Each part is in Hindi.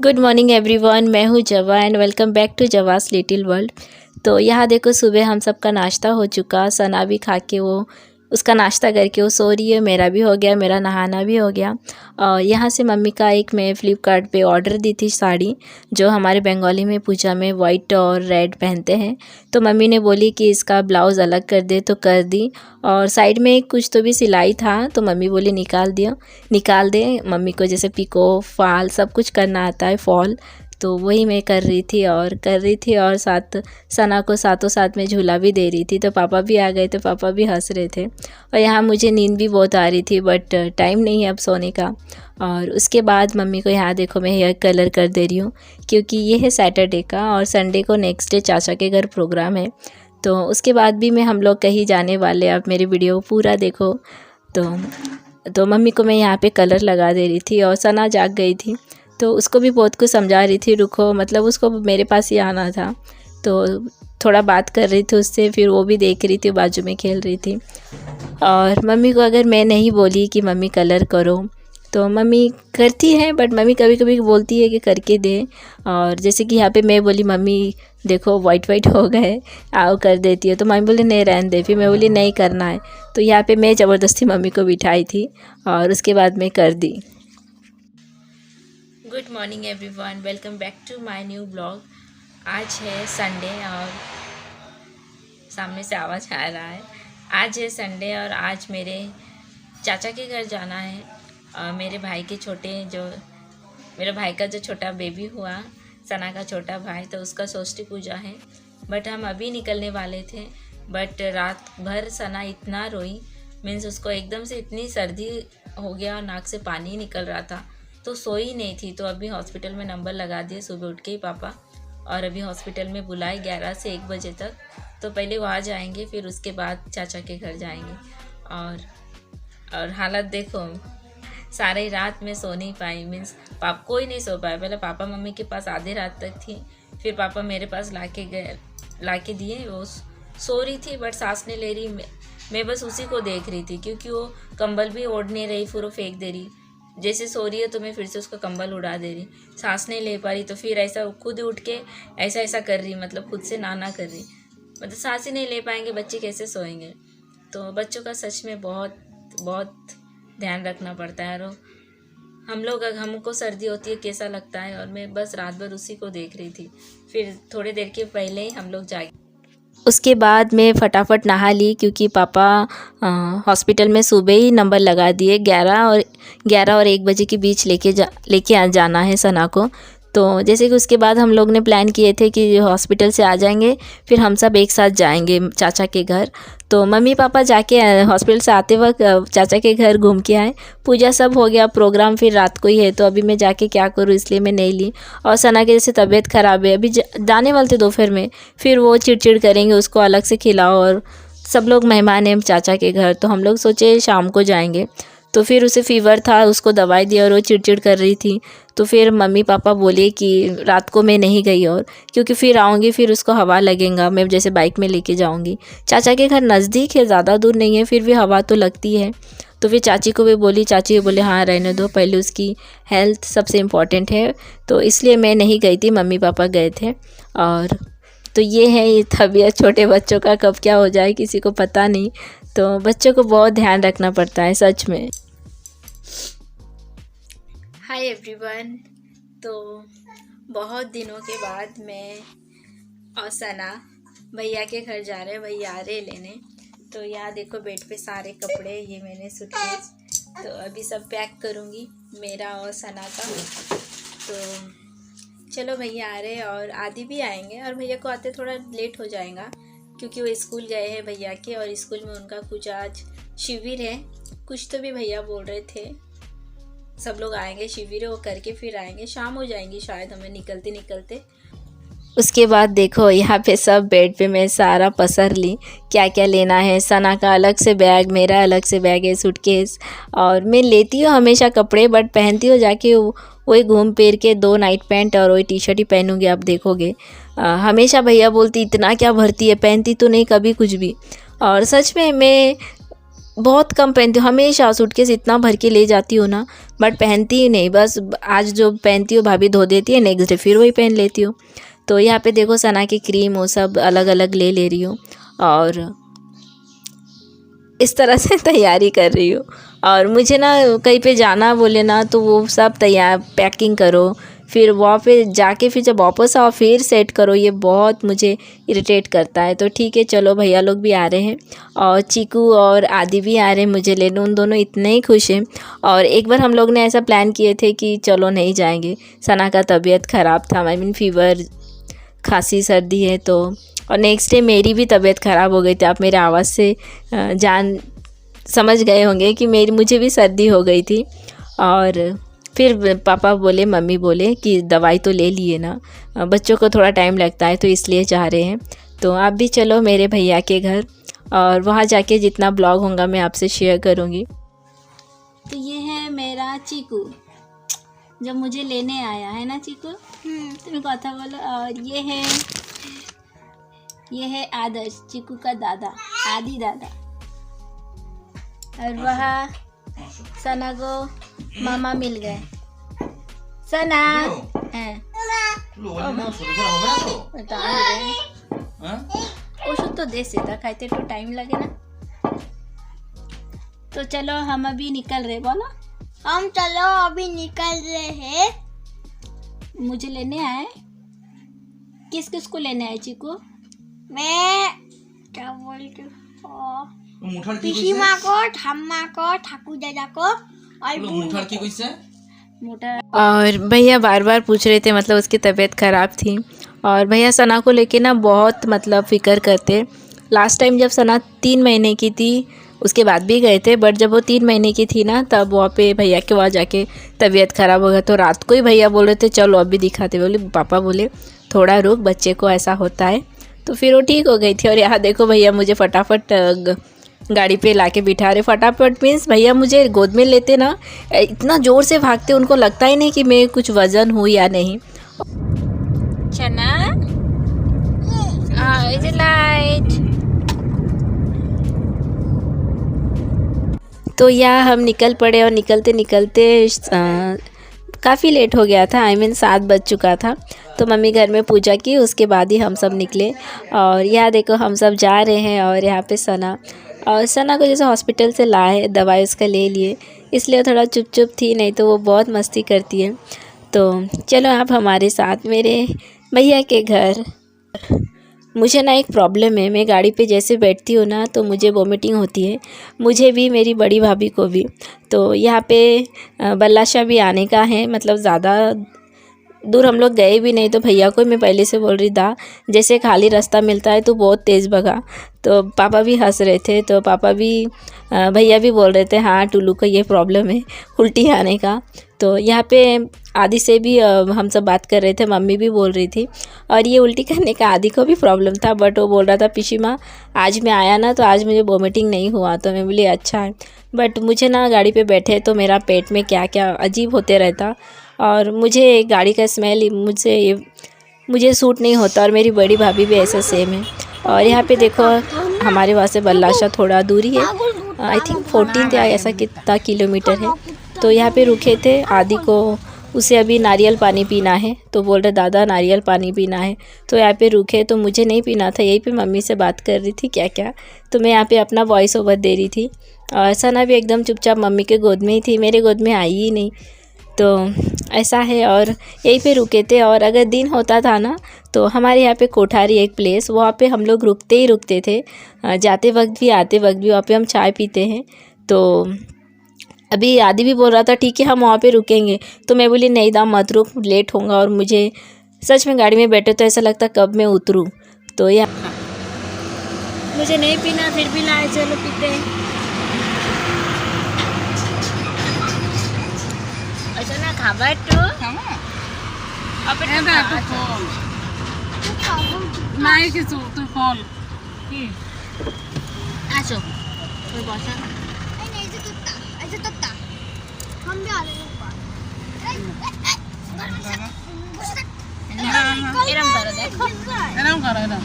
गुड मॉर्निंग एवरीवन, मैं हूँ Jawa and welcome back to Jawa's little world. तो यहाँ देखो, सुबह हम सबका नाश्ता हो चुका। सना भी खा के वो उसका नाश्ता करके वो सो रही है। मेरा भी हो गया, मेरा नहाना भी हो गया। और यहाँ से मम्मी का एक मैं फ़्लिपकार्ट पे ऑर्डर दी थी साड़ी, जो हमारे बंगाली में पूजा में वाइट और रेड पहनते हैं। तो मम्मी ने बोली कि इसका ब्लाउज़ अलग कर दे, तो कर दी। और साइड में कुछ तो भी सिलाई था, तो मम्मी बोली निकाल दे। मम्मी को जैसे पिको फॉल सब कुछ करना आता है, फॉल। तो वही मैं कर रही थी और साथ सना को साथों साथ में झूला भी दे रही थी। तो पापा भी आ गए, तो पापा भी हंस रहे थे। और यहाँ मुझे नींद भी बहुत आ रही थी, बट टाइम नहीं है अब सोने का। और उसके बाद मम्मी को यहाँ देखो, मैं हेयर कलर कर दे रही हूँ, क्योंकि ये है सैटरडे का और संडे को नेक्स्ट डे चाचा के घर प्रोग्राम है। तो उसके बाद भी हम लोग कहीं जाने वाले। आप मेरे वीडियो पूरा देखो। तो मम्मी को मैं यहाँ पे कलर लगा दे रही थी और सना जाग गई थी, तो उसको भी बहुत कुछ समझा रही थी। रुको, मतलब उसको मेरे पास ही आना था, तो थोड़ा बात कर रही थी उससे। फिर वो भी देख रही थी, बाजू में खेल रही थी। और मम्मी को अगर मैं नहीं बोली कि मम्मी कलर करो, तो मम्मी करती है, बट मम्मी कभी कभी बोलती है कि करके दे। और जैसे कि यहाँ पे मैं बोली, मम्मी देखो वाइट हो गए, आओ कर देती है। तो मम्मी बोली नहीं, रहने दे। फिर मैं बोली नहीं करना है। तो यहाँ पे मैं ज़बरदस्ती मम्मी को बिठाई थी और उसके बाद मैं कर दी। Good morning everyone, welcome back to my new blog. आज है संडे और सामने से आवाज़ आ रहा है। आज है संडे और आज मेरे चाचा के घर जाना है। मेरे भाई का जो छोटा बेबी हुआ, सना का छोटा भाई, तो उसका षष्ठी पूजा है। बट हम अभी निकलने वाले थे, बट रात भर सना इतना रोई, मीन्स उसको एकदम से इतनी सर्दी हो गया और नाक से पानी निकल रहा था, तो सोई नहीं थी। तो अभी हॉस्पिटल में नंबर लगा दिए सुबह उठ के ही पापा, और अभी हॉस्पिटल में बुलाए 11 से 1 बजे तक। तो पहले वहाँ जाएंगे, फिर उसके बाद चाचा के घर जाएंगे। और हालत देखो, सारी रात में सो नहीं पाई, मीन्स कोई नहीं सो पाया। पहले पापा मम्मी के पास आधी रात तक थी, फिर पापा मेरे पास ला के दिए। वो सो रही थी बट सांस नहीं ले रही। मैं बस उसी को देख रही थी, क्योंकि वो कंबल भी ओढ़ नहीं रही, फिर वो फेंक दे रही। जैसे सो रही है तो मैं फिर से उसका कंबल उड़ा दे रही। सांस नहीं ले पा रही, तो फिर ऐसा खुद उठ के ऐसा कर रही, मतलब खुद से ना कर रही। मतलब सांस ही नहीं ले पाएंगे बच्चे, कैसे सोएंगे। तो बच्चों का सच में बहुत बहुत ध्यान रखना पड़ता है। और हमको सर्दी होती है कैसा लगता है, और मैं बस रात भर उसी को देख रही थी। फिर थोड़ी देर के पहले ही हम लोग जागे। उसके बाद मैं फटाफट नहा ली, क्योंकि पापा हॉस्पिटल में सुबह ही नंबर लगा दिए। 11 और 1 बजे के बीच लेके जाना है सना को। तो जैसे कि उसके बाद हम लोग ने प्लान किए थे कि हॉस्पिटल से आ जाएंगे, फिर हम सब एक साथ जाएंगे चाचा के घर। तो मम्मी पापा जाके हॉस्पिटल से आते वक्त चाचा के घर घूम के आए। पूजा सब हो गया, प्रोग्राम फिर रात को ही है, तो अभी मैं जाके क्या करूँ, इसलिए मैं नहीं ली। और सना के जैसे तबीयत ख़राब है, अभी जाने वाले थे दोपहर में, फिर वो चिड़चिड़ करेंगे, उसको अलग से खिलाओ। और सब लोग मेहमान हैं चाचा के घर, तो हम लोग सोचे शाम को जाएंगे। तो फिर उसे फ़ीवर था, उसको दवाई दी और वो चिड़चिड़ कर रही थी। तो फिर मम्मी पापा बोले कि रात को मैं नहीं गई, और क्योंकि फिर आऊँगी फिर उसको हवा लगेगा, मैं जैसे बाइक में लेके जाऊँगी। चाचा के घर नज़दीक है, ज़्यादा दूर नहीं है, फिर भी हवा तो लगती है। तो फिर चाची को भी बोली, चाची भी बोले हाँ रहने दो, पहले उसकी हेल्थ सबसे इम्पॉर्टेंट है। तो इसलिए मैं नहीं गई थी, मम्मी पापा गए थे। और तो ये है ये तबीयत, छोटे बच्चों का कब क्या हो जाए किसी को पता नहीं। तो बच्चों को बहुत ध्यान रखना पड़ता है सच में। हाय एवरीवन, तो बहुत दिनों के बाद मैं और सना भैया के घर जा रहे हैं, भैया आ रहे लेने। तो यहाँ देखो बेड पे सारे कपड़े, ये मैंने सूटकेस, तो अभी सब पैक करूँगी मेरा और सना का। तो चलो भैया आ रहे हैं, और आदि भी आएंगे, और भैया को आते थोड़ा लेट हो जाएगा, क्योंकि वो स्कूल गए हैं भैया के, और स्कूल में उनका कुछ आज शिविर है, कुछ तो भी भैया बोल रहे थे। सब लोग आएंगे, शिविर वो करके फिर आएंगे, शाम हो जाएंगी शायद हमें निकलते निकलते। उसके बाद देखो यहाँ पे सब बेड पे मैं सारा पसर ली, क्या क्या लेना है। सना का अलग से बैग, मेरा अलग से बैग है, सूटकेस। और मैं लेती हूँ हमेशा कपड़े, बट पहनती हूँ जाके वही घूम फिर के 2 नाइट पैंट और वही टी शर्ट ही पहनूँगी। आप देखोगे हमेशा भैया बोलती इतना क्या भरती है, पहनती तो नहीं कभी कुछ भी। और सच में मैं बहुत कम पहनती हूँ, हमेशा सूटकेस इतना भर के ले जाती हूँ ना, बट पहनती ही नहीं। बस आज जो पहनती हूँ भाभी धो देती है, नेक्स्ट डे फिर वही पहन लेती हूँ। तो यहाँ पे देखो सना की क्रीम वो सब अलग अलग ले रही हूँ और इस तरह से तैयारी कर रही हूँ। और मुझे ना कहीं पे जाना बोले ना तो वो सब तैयार पैकिंग करो, फिर वहाँ पे जाके फिर जब वापस आओ फिर सेट करो, ये बहुत मुझे इरिटेट करता है। तो ठीक है चलो, भैया लोग भी आ रहे हैं और चीकू और आदि भी आ रहे हैं मुझे लेने। उन दोनों इतने ही खुश हैं। और एक बार हम लोग ने ऐसा प्लान किए थे कि चलो नहीं जाएंगे, सना का तबीयत ख़राब था, आई मीन फीवर, खांसी सर्दी है तो। और नेक्स्ट डे मेरी भी तबीयत ख़राब हो गई थी। आप मेरे आवाज़ से जान समझ गए होंगे कि मुझे भी सर्दी हो गई थी। और फिर पापा बोले, मम्मी बोले कि दवाई तो ले लिए ना, बच्चों को थोड़ा टाइम लगता है तो इसलिए जा रहे हैं। तो आप भी चलो मेरे भैया के घर, और वहाँ जाके जितना ब्लॉग होगा मैं आपसे शेयर करूँगी। तो ये है मेरा चीकू, जब मुझे लेने आया है ना चीकू, तुम्हें कथा बोलो। और ये है आदर्श, चीकू का दादा, आदि दादा। और वहाँ सना को मामा मिल गए। सना ओषुध तो दे सीधा खाते तो टाइम लगे ना। तो चलो हम अभी निकल रहे, बोलो हम चलो अभी निकल रहे हैं। मुझे लेने आए, किस किस को लेने आए चीकू? मैं क्या बोलती हूँ, पिसी माँ को, ठाम्मा को, ठाकुर दादा को और भैया बार बार पूछ रहे थे, मतलब उसकी तबीयत ख़राब थी। और भैया सना को लेके ना बहुत मतलब फ़िक्र करते। लास्ट टाइम जब सना 3 महीने की थी उसके बाद भी गए थे, बट जब वो 3 महीने की थी ना तब वहाँ पे भैया के वहाँ जाके तबीयत ख़राब हो गया। तो रात को ही भैया बोल रहे थे चलो अभी दिखाते, बोले पापा बोले थोड़ा रुक, बच्चे को ऐसा होता है। तो फिर वो ठीक हो गई थी। और यहाँ देखो भैया मुझे फटाफट गाड़ी पे लाके बिठा रहे। फटाफट मीन्स भैया मुझे गोद में लेते ना, इतना ज़ोर से भागते, उनको लगता ही नहीं कि मैं कुछ वज़न हूँ या नहीं। चना लाइट। तो यहाँ हम निकल पड़े और निकलते निकलते काफ़ी लेट हो गया था, आई मीन 7 बज चुका था। तो मम्मी घर में पूजा की, उसके बाद ही हम सब निकले। और यहाँ देखो हम सब जा रहे हैं। और यहाँ पे सना को जैसे हॉस्पिटल से लाए, दवाई उसका ले लिए, इसलिए थोड़ा चुप चुप थी, नहीं तो वो बहुत मस्ती करती है। तो चलो आप हमारे साथ मेरे भैया के घर। मुझे ना एक प्रॉब्लम है, मैं गाड़ी पे जैसे बैठती हूँ ना तो मुझे वोमिटिंग होती है, मुझे भी, मेरी बड़ी भाभी को भी। तो यहाँ पे बल्लाशाह भी आने का है, मतलब ज़्यादा दूर हम लोग गए भी नहीं। तो भैया को मैं पहले से बोल रही था जैसे खाली रास्ता मिलता है तो बहुत तेज़ भगा। तो पापा भी हंस रहे थे, तो पापा भी भैया भी बोल रहे थे हाँ टुल्लू को ये प्रॉब्लम है उल्टी आने का। तो यहाँ पे आदि से भी हम सब बात कर रहे थे, मम्मी भी बोल रही थी। और ये उल्टी करने का आदि को भी प्रॉब्लम था, बट वो बोल रहा था पिशी माँ आज मैं आया ना तो आज मुझे वोमिटिंग नहीं हुआ। तो मैं बोली अच्छा है, बट मुझे ना गाड़ी पे बैठे तो मेरा पेट में क्या क्या अजीब होते रहता। और मुझे गाड़ी का स्मेल मुझे सूट नहीं होता। और मेरी बड़ी भाभी भी ऐसा सेम है। और यहाँ पे देखो हमारे वहाँ से बल्लाशाह थोड़ा दूरी है, आई थिंक 14 या ऐसा कितना किलोमीटर है। तो यहाँ पे रुके थे, आदि को उसे अभी नारियल पानी पीना है, तो बोल रहे दादा नारियल पानी पीना है। तो यहाँ पे रुके, तो मुझे नहीं पीना था, यहीं पे मम्मी से बात कर रही थी क्या क्या, तो मैं यहाँ पे अपना वॉइस ओवर दे रही थी। और सना भी एकदम चुपचाप मम्मी के गोद में ही थी, मेरे गोद में आई ही नहीं। तो ऐसा है। और यहीं पे रुके थे। और अगर दिन होता था ना तो हमारे यहाँ पे कोठारी एक प्लेस, वहाँ पे हम लोग रुकते ही रुकते थे, जाते वक्त भी आते वक्त भी वहाँ पे हम चाय पीते हैं। तो अभी आदि भी बोल रहा था ठीक है हम वहाँ पे रुकेंगे, तो मैं बोली नहीं दाम मत रुक, लेट होगा। और मुझे सच में गाड़ी में बैठे तो ऐसा लगता कब मैं उतरूँ। तो या मुझे नहीं पीना, फिर भी लाए, चलो पीते हैं। अच्छा ना खाबर तो अब नहीं কিছু তুই ফল কি আসো ওই বসা এই যে তোতা हम भी आ रहे हैं ऊपर এরম করো দেখো এরকম করো এরকম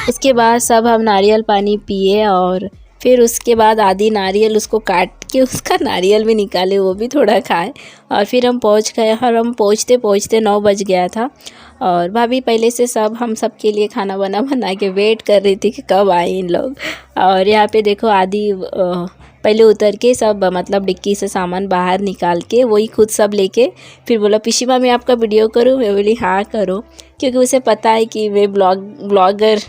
उसके बाद सब हम नारियल पानी पिए और फिर उसके बाद आधी नारियल उसको काट के उसका नारियल भी निकाले, वो भी थोड़ा खाए और फिर हम पहुंच गए। और हम पहुंचते पहुंचते 9 बज गया था और भाभी पहले से सब हम सब के लिए खाना बना के वेट कर रही थी कि कब आए इन लोग। और यहाँ पे देखो आदि पहले उतर के सब मतलब डिक्की से सामान बाहर निकाल के वही खुद सब लेके फिर बोला पिशीमा मैं आपका वीडियो करूँ। मैं बोली हाँ करो, क्योंकि उसे पता है कि मैं ब्लॉगर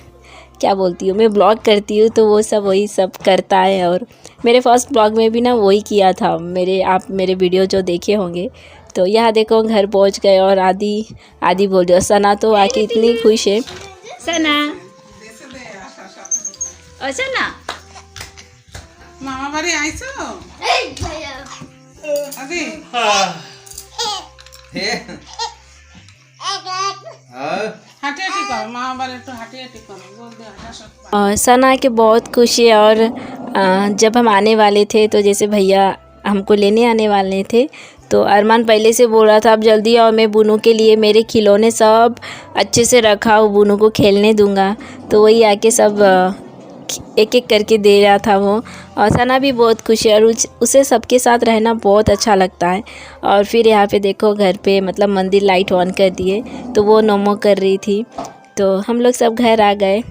क्या बोलती हूँ, मैं ब्लॉग करती हूँ, तो वो सब वही सब करता है। और मेरे फर्स्ट ब्लॉग में भी ना वही किया था, आप मेरे वीडियो जो देखे होंगे। तो यहाँ देखो घर पहुँच गए और आदि बोल रही हो सना तो आके इतनी खुश है। सना और सना मामा बारी आइसो अभी हाटे हाटी करो मामा बारी तो हाटे हाटी करो बोल दे हटा सकता। और सना के बहुत खुश है। और जब हम आने वाले थे तो जैसे भैया हमको लेने आने वाले थे तो अरमान पहले से बोल रहा था अब जल्दी आओ, मैं बुनू के लिए मेरे खिलौने सब अच्छे से रखा हूँ, बुनू को खेलने दूंगा। तो वही आके सब एक एक करके दे रहा था वो। और सना भी बहुत खुश है और उसे सबके साथ रहना बहुत अच्छा लगता है। और फिर यहाँ पे देखो घर पे मतलब मंदिर लाइट ऑन कर दिए तो वो नमो कर रही थी। तो हम लोग सब घर आ गए।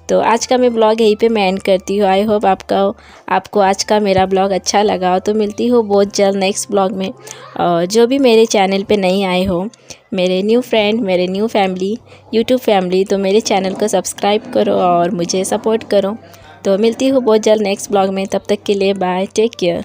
तो आज का मैं ब्लॉग यहीं पे मैं एंड करती हूँ। आई होप आपको आज का मेरा ब्लॉग अच्छा लगा हो। तो मिलती हूँ बहुत जल्द नेक्स्ट ब्लॉग में। और जो भी मेरे चैनल पे नहीं आए हो, मेरे न्यू फ्रेंड, मेरे न्यू फैमिली, यूट्यूब फैमिली, तो मेरे चैनल को सब्सक्राइब करो और मुझे सपोर्ट करो। तो मिलती हूँ बहुत जल्द नेक्स्ट ब्लॉग में। तब तक के लिए बाय, टेक केयर।